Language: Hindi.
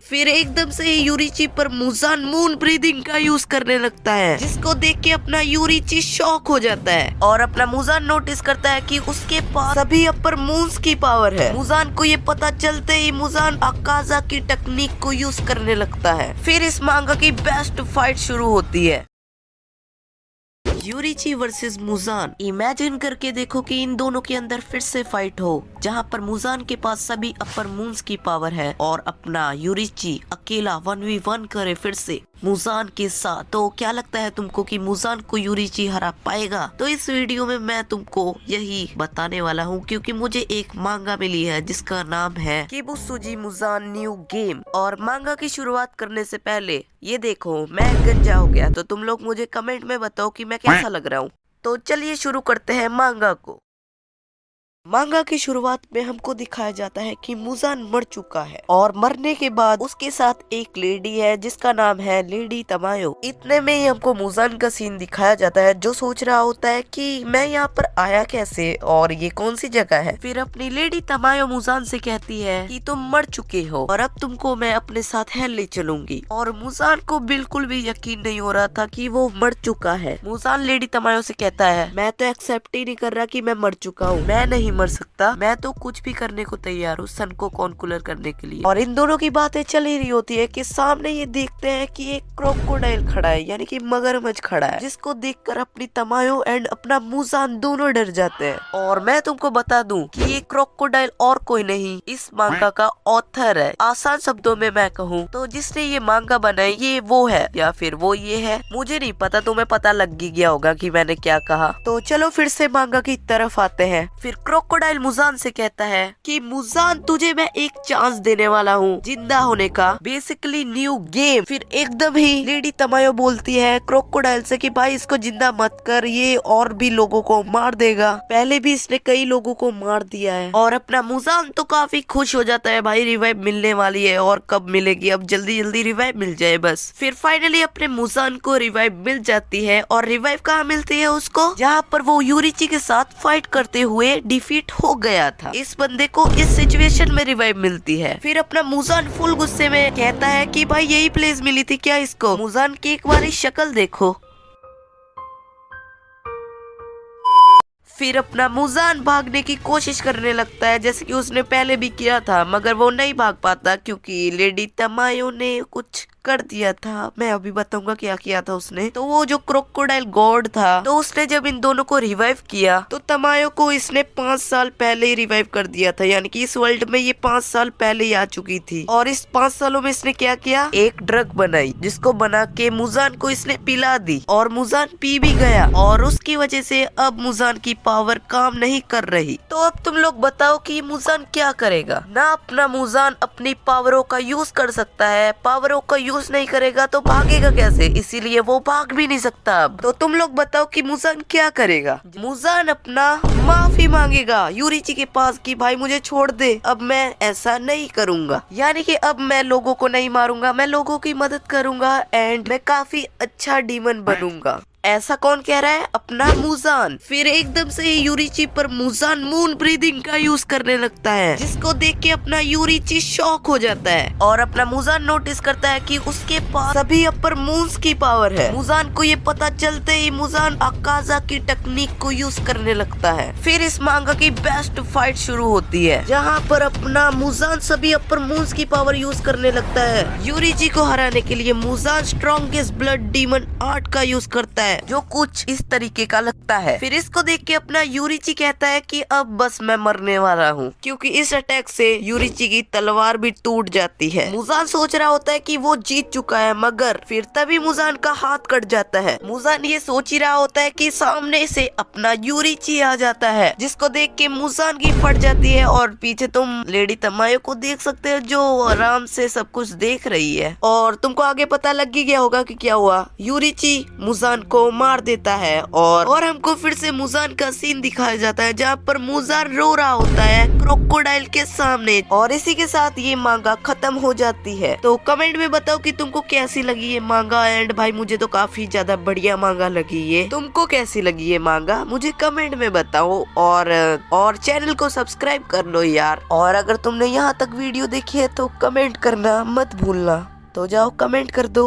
फिर एकदम से ही यूरिची पर मुजान मून ब्रीदिंग का यूज करने लगता है, जिसको देख के अपना यूरिची शॉक हो जाता है और अपना मुजान नोटिस करता है कि उसके पास सभी अपर मून्स की पावर है। मुजान को ये पता चलते ही मुजान अकाजा की टेक्निक को यूज करने लगता है। फिर इस मांगा की बेस्ट फाइट शुरू होती है, यूरिची वर्सेस मुजान। इमेजिन करके देखो कि इन दोनों के अंदर फिर से फाइट हो, जहां पर मुजान के पास सभी अपर मून्स की पावर है और अपना यूरिची अकेला 1v1 करे फिर से मुजान के साथ। तो क्या लगता है तुमको कि मुजान को यूरिची हरा पाएगा? तो इस वीडियो में मैं तुमको यही बताने वाला हूँ, क्योंकि मुझे एक मांगा मिली है जिसका नाम है किबुत्सुजी मुजान न्यू गेम। और मांगा की शुरुआत करने से पहले ये देखो मैं गंजा हो गया, तो तुम लोग मुझे कमेंट में बताओ कि मैं कैसा लग रहा हूँ। तो चलिए शुरू करते हैं मांगा को। मांगा की शुरुआत में हमको दिखाया जाता है कि मुजान मर चुका है और मरने के बाद उसके साथ एक लेडी है जिसका नाम है लेडी तमायो। इतने में ही हमको मुजान का सीन दिखाया जाता है, जो सोच रहा होता है कि मैं यहाँ पर आया कैसे और ये कौन सी जगह है। फिर अपनी लेडी तमायो मुजान से कहती है कि तुम मर चुके हो और अब तुमको मैं अपने साथ हेल ले चलूंगी। और मुजान को बिल्कुल भी यकीन नहीं हो रहा था कि वो मर चुका है। मुजान लेडी तमायो से कहता है मैं तो एक्सेप्ट ही नहीं कर रहा कि मैं मर चुका हूँ, मैं नहीं मर सकता, मैं तो कुछ भी करने को तैयार हूँ सन को कॉन्कुलर करने के लिए। और इन दोनों की बातें चल ही रही होती है कि सामने ये देखते हैं कि एक क्रोकोडाइल खड़ा है, यानी कि मगरमच्छ खड़ा है, जिसको देखकर अपनी तमायो एंड अपना मुजान दोनों डर जाते हैं। और मैं तुमको बता दूं कि ये क्रोकोडाइल और कोई नहीं, इस मांगा का ऑथर है। आसान शब्दों में मैं कहूँ तो जिसने ये मांगा बनाई ये वो है या फिर वो ये है, मुझे नहीं पता, तुम्हें पता लग ही गया होगा कि मैंने क्या कहा। तो चलो फिर से मांगा की तरफ आते हैं। फिर क्रोकोडाइल मुजान से कहता है कि मुजान तुझे मैं एक चांस देने वाला हूँ जिंदा होने का, बेसिकली न्यू गेम। फिर एकदम ही लेडी तमायो बोलती है क्रोकोडाइल से कि भाई इसको जिंदा मत कर, ये और भी लोगों को मार देगा, पहले भी इसने कई लोगों को मार दिया है। और अपना मुजान तो काफी खुश हो जाता है, भाई रिवाइव मिलने वाली है और कब मिलेगी, अब जल्दी जल्दी रिवाइव मिल जाए बस। फिर फाइनली अपने मुजान को रिवाइव मिल जाती है। और रिवाइव कहाँ मिलती है उसको? जहाँ पर वो यूरिची के साथ फाइट करते हुए डिफीट हो गया था, इस बंदे को इस सिचुएशन में रिवाइव मिलती है। फिर अपना मुजान फुल गुस्से में कहता है कि भाई यही प्लेस मिली थी क्या इसको? मुजान की एक बार शक्ल देखो। फिर अपना मुजान भागने की कोशिश करने लगता है जैसे कि उसने पहले भी किया था, मगर वो नहीं भाग पाता क्योंकि लेडी तमायो ने कुछ कर दिया था। मैं अभी बताऊंगा क्या किया था उसने। तो वो जो क्रोकोडाइल गॉड था, तो उसने जब इन दोनों को रिवाइव किया तो तमायो को इसने 5 साल पहले ही रिवाइव कर दिया था, यानी कि इस वर्ल्ड में ये 5 साल पहले ही आ चुकी थी। और इस 5 सालों में इसने क्या किया, एक ड्रग बनाई जिसको बना के मुजान को इसने पिला दी और मुजान पी भी गया और उसकी वजह से अब मुजान की पावर काम नहीं कर रही। तो अब तुम लोग बताओ कि मुजान क्या करेगा? ना अपना मुजान अपनी पावरों का यूज कर सकता है, पावरों का यूज नहीं करेगा तो भागेगा कैसे? इसीलिए वो भाग भी नहीं सकता। अब तो तुम लोग बताओ कि मुजान क्या करेगा? मुजान अपना माफी मांगेगा यूरिची के पास कि भाई मुझे छोड़ दे, अब मैं ऐसा नहीं करूंगा, यानी कि अब मैं लोगों को नहीं मारूंगा, मैं लोगों की मदद करूंगा एंड मैं काफी अच्छा डीमन बनूंगा। ऐसा कौन कह रहा है? अपना मुजान। फिर एकदम से ही यूरिची पर मुजान मून ब्रीदिंग का यूज करने लगता है, जिसको देख के अपना यूरिची शॉक हो जाता है और अपना मुजान नोटिस करता है कि उसके पास सभी अपर मून्स की पावर है। मुजान को ये पता चलते ही मुजान अकाजा की टेक्निक को यूज करने लगता है। फिर इस मांगा की बेस्ट फाइट शुरू होती है, जहाँ पर अपना मुजान सभी अपर मून्स की पावर यूज करने लगता है। यूरिची को हराने के लिए Muzan strongest blood demon art का यूज करता है, जो कुछ इस तरीके का लगता है। फिर इसको देख के अपना यूरिची कहता है कि अब बस मैं मरने वाला हूँ, क्योंकि इस अटैक से यूरिची की तलवार भी टूट जाती है। मुजान सोच रहा होता है कि वो जीत चुका है, मगर फिर तभी मुजान का हाथ कट जाता है। मुजान ये सोच ही रहा होता है कि सामने से अपना यूरिची आ जाता है, जिसको देख के मुजान की फट जाती है। और पीछे तुम लेडी तमायो को देख सकते हो जो आराम से सब कुछ देख रही है। और तुमको आगे पता लग ही गया होगा कि क्या हुआ। यूरिची मुजान को को मार देता है और हमको फिर से मुजान का सीन दिखाया जाता है जहाँ पर मुजान रो रहा होता है क्रोकोडाइल के सामने। और इसी के साथ ये मांगा खत्म हो जाती है। तो कमेंट में बताओ कि तुमको कैसी लगी ये मांगा। एंड भाई मुझे तो काफी ज्यादा बढ़िया मांगा लगी ये। तुमको कैसी लगी ये मांगा मुझे कमेंट में बताओ और चैनल को सब्सक्राइब कर लो यार। और अगर तुमने यहाँ तक वीडियो देखी है तो कमेंट करना मत भूलना। तो जाओ कमेंट कर दो।